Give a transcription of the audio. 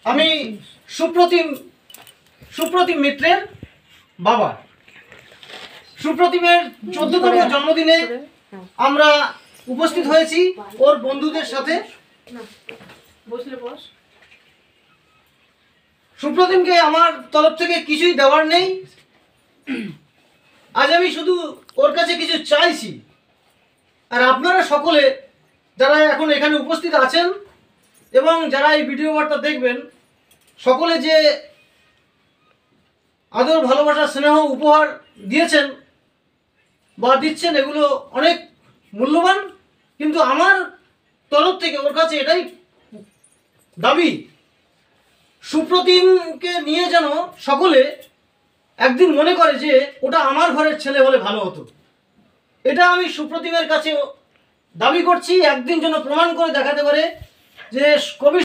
আমি সুপ্রতিম মিত্রের বাবা। সুপ্রতিমের 14তম জন্মদিনে আমরা উপস্থিত হয়েছি ওর বন্ধুদের সাথে। সুপ্রতিমকে আমার তরফ থেকে কিছুই দেওয়ার নেই। আজ আমি শুধু ওর কাছে কিছু চাইছি। আর আপনারা সকলে যারা এখন এখানে উপস্থিত আছেন এবং যারা এই ভিডিও বার্তা দেখবেন, সকলে যে আদর, ভালোবাসা, স্নেহ উপহার দিয়েছেন বা দিচ্ছেন, এগুলো অনেক মূল্যবান। কিন্তু আমার তরফ থেকে ওর কাছে এটাই দাবি, সুপ্রতিমকে নিয়ে যেন সকলে একদিন মনে করে যে ওটা আমার ঘরের ছেলে হলে ভালো হতো। এটা আমি সুপ্রতিমের কাছে দাবি করছি, একদিন যেন প্রমাণ করে দেখাতে পারে যে কবি